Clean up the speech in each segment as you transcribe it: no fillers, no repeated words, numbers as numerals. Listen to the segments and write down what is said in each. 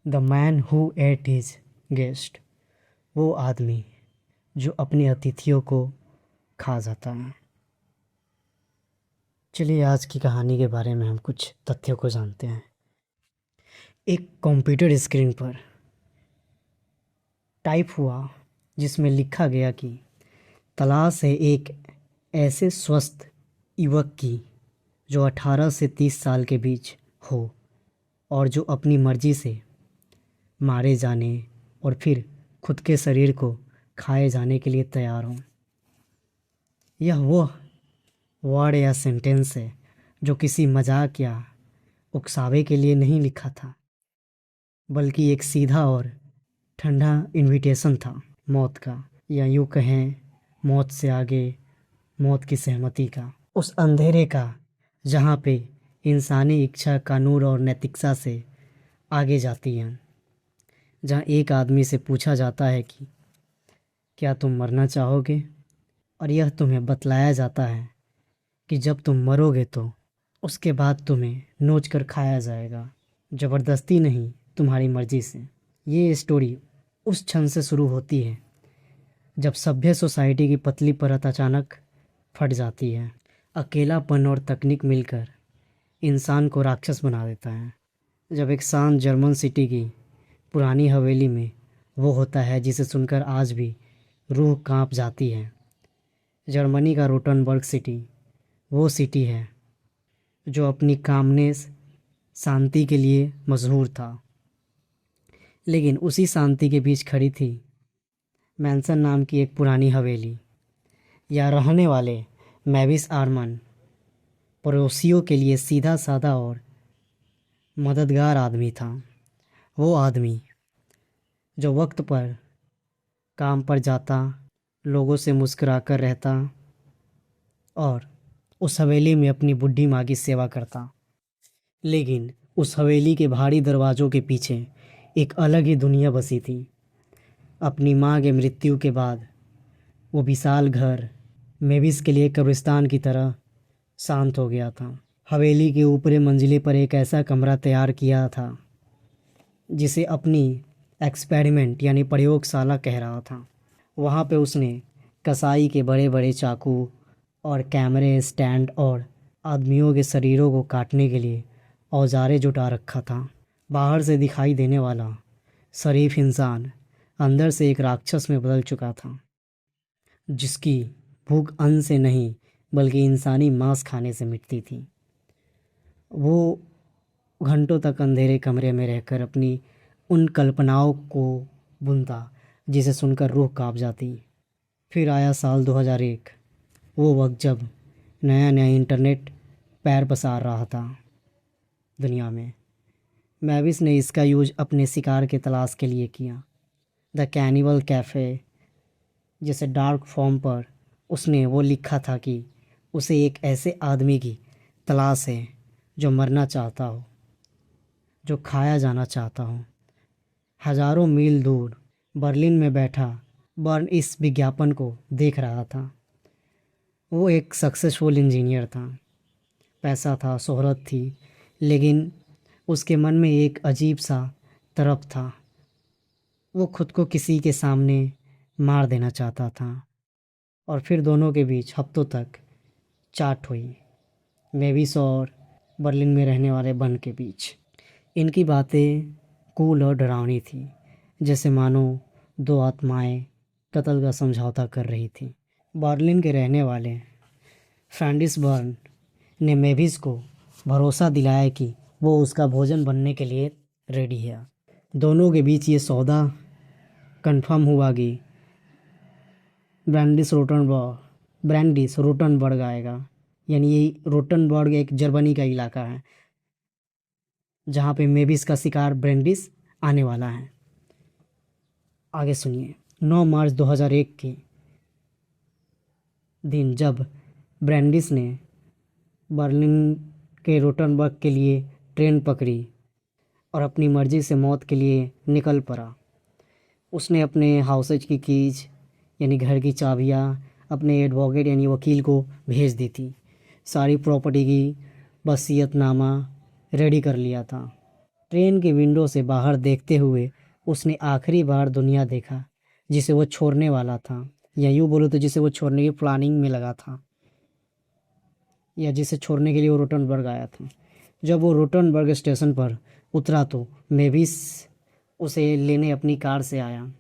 The man who at his guest, वो आदमी जो अपने अतिथियों को खा जाता है। चलिए आज की कहानी के बारे में हम कुछ तथ्यों को जानते हैं। एक कंप्यूटर स्क्रीन पर टाइप हुआ जिसमें लिखा गया कि तलाश है एक ऐसे स्वस्थ युवक की जो 18 से 30 साल के बीच हो और जो अपनी मर्जी से मारे जाने और फिर खुद के शरीर को खाए जाने के लिए तैयार हो। यह वो वर्ड या सेंटेंस है जो किसी मजाक या उकसावे के लिए नहीं लिखा था, बल्कि एक सीधा और ठंडा इनविटेशन था मौत का, या यूँ कहें मौत से आगे मौत की सहमति का। उस अंधेरे का जहाँ पे इंसानी इच्छा, कानून और नैतिकता से आगे जाती है, जहाँ एक आदमी से पूछा जाता है कि क्या तुम मरना चाहोगे, और यह तुम्हें बतलाया जाता है कि जब तुम मरोगे तो उसके बाद तुम्हें नोच कर खाया जाएगा, ज़बरदस्ती नहीं, तुम्हारी मर्ज़ी से। ये स्टोरी उस क्षण से शुरू होती है जब सभ्य सोसाइटी की पतली परत अचानक फट जाती है। अकेलापन और तकनीक मिलकर इंसान को राक्षस बना देता है। जब एक शांत जर्मन सिटी की पुरानी हवेली में वो होता है जिसे सुनकर आज भी रूह कांप जाती है। जर्मनी का रोटनबर्ग सिटी वो सिटी है जो अपनी कामनेस, शांति के लिए मशहूर था, लेकिन उसी शांति के बीच खड़ी थी मैंसन नाम की एक पुरानी हवेली। यहाँ रहने वाले मैविस आर्मन पड़ोसियों के लिए सीधा साधा और मददगार आदमी था। वो आदमी जो वक्त पर काम पर जाता, लोगों से मुस्कुराकर रहता और उस हवेली में अपनी बूढ़ी माँ की सेवा करता। लेकिन उस हवेली के भारी दरवाज़ों के पीछे एक अलग ही दुनिया बसी थी। अपनी माँ के मृत्यु के बाद वो विशाल घर मेविस के लिए कब्रिस्तान की तरह शांत हो गया था। हवेली के ऊपरी मंजिले पर एक ऐसा कमरा तैयार किया था जिसे अपनी एक्सपेरिमेंट यानी प्रयोगशाला कह रहा था। वहाँ पे उसने कसाई के बड़े बड़े चाकू और कैमरे स्टैंड और आदमियों के शरीरों को काटने के लिए औजारें जुटा रखा था। बाहर से दिखाई देने वाला शरीफ इंसान अंदर से एक राक्षस में बदल चुका था, जिसकी भूख अन्न से नहीं बल्कि इंसानी मांस खाने से मिटती थी। वो घंटों तक अंधेरे कमरे में रहकर अपनी उन कल्पनाओं को बुनता जिसे सुनकर रूह कांप जाती। फिर आया साल 2001, वो वक्त जब नया नया इंटरनेट पैर पसार रहा था दुनिया में। मैविस ने इसका यूज अपने शिकार के तलाश के लिए किया। द कैनिबल कैफ़े जैसे डार्क फॉर्म पर उसने वो लिखा था कि उसे एक ऐसे आदमी की तलाश है जो मरना चाहता हो, जो खाया जाना चाहता हो। हज़ारों मील दूर बर्लिन में बैठा बर्न इस विज्ञापन को देख रहा था। वो एक सक्सेसफुल इंजीनियर था, पैसा था, शोहरत थी, लेकिन उसके मन में एक अजीब सा तरफ था। वो खुद को किसी के सामने मार देना चाहता था। और फिर दोनों के बीच हफ्तों तक चाट हुई, मेविस और बर्लिन में रहने वाले बर्न के बीच। इनकी बातें कूल और डरावनी थी, जैसे मानो दो आत्माएं कत्ल का समझौता कर रही थी। बर्लिन के रहने वाले फ्रांडिस बर्न ने मेविस को भरोसा दिलाया कि वो उसका भोजन बनने के लिए रेडी है। दोनों के बीच ये सौदा कंफर्म हुआ कि ब्रांडिस रोटनबर्ग आएगा। यानी ये रोटनबर्ग एक जर्मनी का इलाका है जहाँ पे मेविस का शिकार ब्रांडिस आने वाला है। आगे सुनिए। 9 मार्च 2001 के दिन जब ब्रांडिस ने बर्लिन के रोटनबर्ग के लिए ट्रेन पकड़ी और अपनी मर्ज़ी से मौत के लिए निकल पड़ा, उसने अपने हाउसेज की कीज यानी घर की चाबियाँ अपने एडवोकेट यानी वकील को भेज दी थी। सारी प्रॉपर्टी की वसीयतनामा रेडी कर लिया था। ट्रेन के विंडो से बाहर देखते हुए उसने आखिरी बार दुनिया देखा जिसे वो छोड़ने वाला था, या यूँ बोलो तो जिसे वो छोड़ने की प्लानिंग में लगा था, या जिसे छोड़ने के लिए वो रोटनबर्ग आया था। जब वो रोटनबर्ग स्टेशन पर उतरा तो मेविस उसे लेने अपनी कार से आया।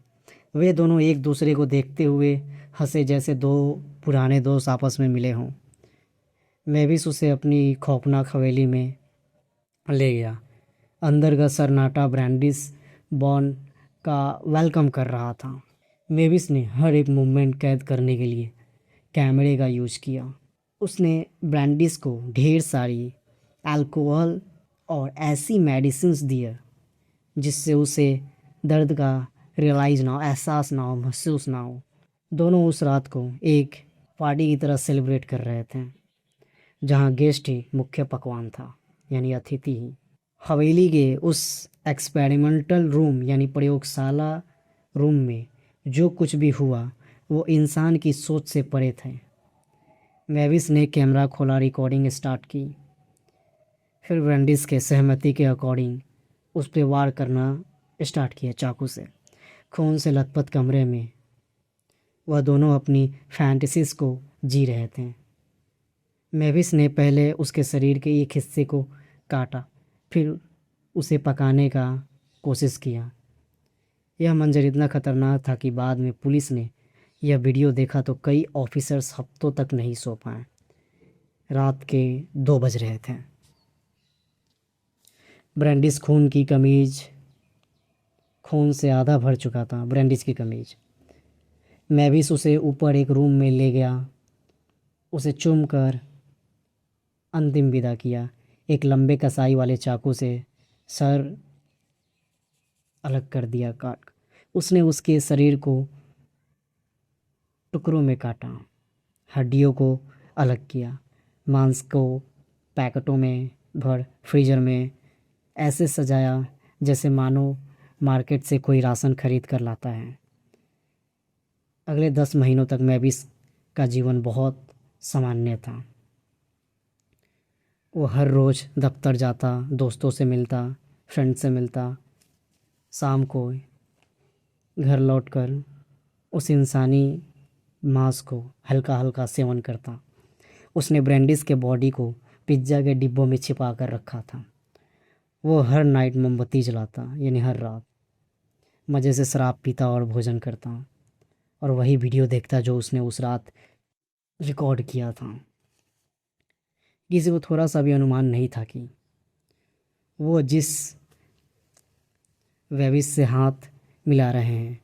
वे दोनों एक दूसरे को देखते हुए हंसे जैसे दो पुराने दोस्त आपस में मिले हों। मेविस उसे अपनी खौफनाक हवेली में ले गया। अंदर का सन्नाटा ब्रैंडिस बॉन का वेलकम कर रहा था। मेविस ने हर एक मूवमेंट कैद करने के लिए कैमरे का यूज़ किया। उसने ब्रैंडिस को ढेर सारी अल्कोहल और ऐसी मेडिसिन्स दिए जिससे उसे दर्द का रियलाइज ना हो, एहसास ना हो, महसूस ना हो। दोनों उस रात को एक पार्टी की तरह सेलिब्रेट कर रहे थे जहाँ गेस्ट ही मुख्य पकवान था, यानी अतिथि ही। हवेली के उस एक्सपेरिमेंटल रूम यानी प्रयोगशाला रूम में जो कुछ भी हुआ वो इंसान की सोच से परे थे। मेविस ने कैमरा खोला, रिकॉर्डिंग स्टार्ट की। फिर ब्रैंडिस के सहमति के अकॉर्डिंग उस पर वार करना स्टार्ट किया चाकू से। खून से लथपथ कमरे में वह दोनों अपनी फैंटेसीज को जी रहे थे। मेविस ने पहले उसके शरीर के एक हिस्से को काटा, फिर उसे पकाने का कोशिश किया। यह मंजर इतना खतरनाक था कि बाद में पुलिस ने यह वीडियो देखा तो कई ऑफिसर्स हफ्तों तक नहीं सो पाए। रात के 2 बज रहे थे। ब्रैंडिस खून से आधा भर चुका था। ब्रैंडिस की कमीज। मेविस उसे ऊपर एक रूम में ले गया, उसे चूम कर अंतिम विदा किया। एक लंबे कसाई वाले चाकू से सर अलग कर दिया। काट उसने उसके शरीर को टुकड़ों में काटा, हड्डियों को अलग किया, मांस को पैकेटों में भर फ्रीजर में ऐसे सजाया जैसे मानो मार्केट से कोई राशन खरीद कर लाता है। अगले 10 महीनों तक मेविस का जीवन बहुत सामान्य था। वो हर रोज़ दफ्तर जाता, दोस्तों से मिलता, फ्रेंड से मिलता, शाम को घर लौटकर उस इंसानी मांस को हल्का हल्का सेवन करता। उसने ब्रैंडिस के बॉडी को पिज्ज़ा के डिब्बों में छिपा कर रखा था। वो हर नाइट मोमबत्ती जलाता, यानी हर रात मज़े से शराब पीता और भोजन करता और वही वीडियो देखता जो उसने उस रात रिकॉर्ड किया था। किसी को थोड़ा सा भी अनुमान नहीं था कि वो जिस वेविस से हाथ मिला रहे हैं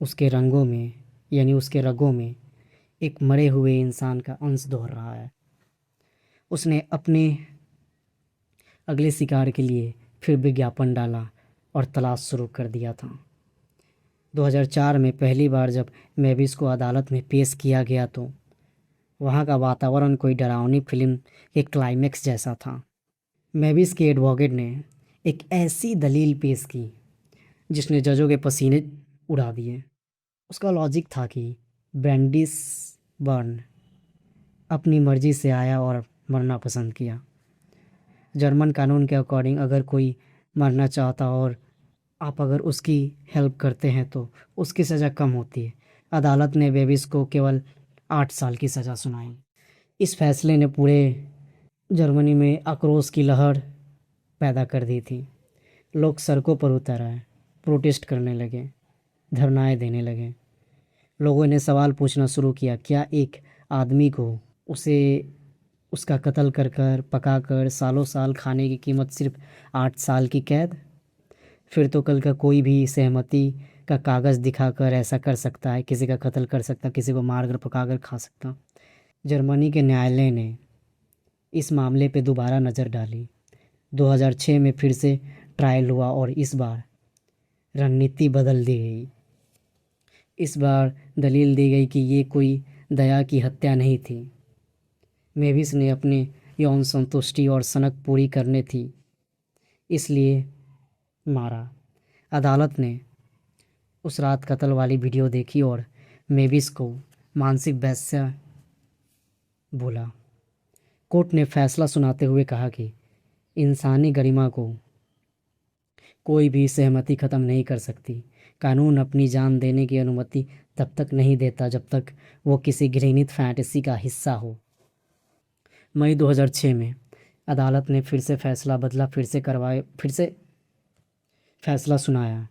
उसके रंगों में, यानी उसके रगों में एक मरे हुए इंसान का अंश दोहर रहा है। उसने अपने अगले शिकार के लिए फिर विज्ञापन डाला और तलाश शुरू कर दिया था। 2004 में पहली बार जब मेविस को अदालत में पेश किया गया तो वहाँ का वातावरण कोई डरावनी फिल्म के क्लाइमेक्स जैसा था। मेविस के एडवोकेट ने एक ऐसी दलील पेश की जिसने जजों के पसीने उड़ा दिए। उसका लॉजिक था कि ब्रैंडिस बर्न अपनी मर्जी से आया और मरना पसंद किया। जर्मन कानून के अकॉर्डिंग अगर कोई मरना चाहता और आप अगर उसकी हेल्प करते हैं तो उसकी सज़ा कम होती है। अदालत ने मेविस को केवल 8 साल की सज़ा सुनाई। इस फैसले ने पूरे जर्मनी में आक्रोश की लहर पैदा कर दी थी। लोग सड़कों पर उतर आए, प्रोटेस्ट करने लगे, धरनाएं देने लगे। लोगों ने सवाल पूछना शुरू किया, क्या एक आदमी को उसे उसका कत्ल कर पका कर सालों साल खाने की कीमत सिर्फ 8 साल की कैद? फिर तो कल का कोई भी सहमति का कागज़ दिखाकर ऐसा कर सकता है, किसी का कत्ल कर सकता, किसी को मार कर पका कर खा सकता। जर्मनी के न्यायालय ने इस मामले पे दोबारा नज़र डाली। 2006 में फिर से ट्रायल हुआ और इस बार रणनीति बदल दी गई। इस बार दलील दी गई कि ये कोई दया की हत्या नहीं थी। मेविस ने अपने यौन संतुष्टि और सनक पूरी करने थी, इसलिए मारा। अदालत ने उस रात कत्ल वाली वीडियो देखी और मेविस को मानसिक वैश्य बोला। कोर्ट ने फैसला सुनाते हुए कहा कि इंसानी गरिमा को कोई भी सहमति ख़त्म नहीं कर सकती। कानून अपनी जान देने की अनुमति तब तक नहीं देता जब तक वो किसी घृणित फैंटेसी का हिस्सा हो। मई 2006 में अदालत ने फिर से फैसला बदला, फिर से फैसला सुनाया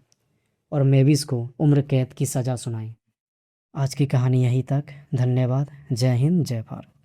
और मेविस को उम्र कैद की सज़ा सुनाई। आज की कहानी यहीं तक। धन्यवाद। जय हिंद, जय भारत।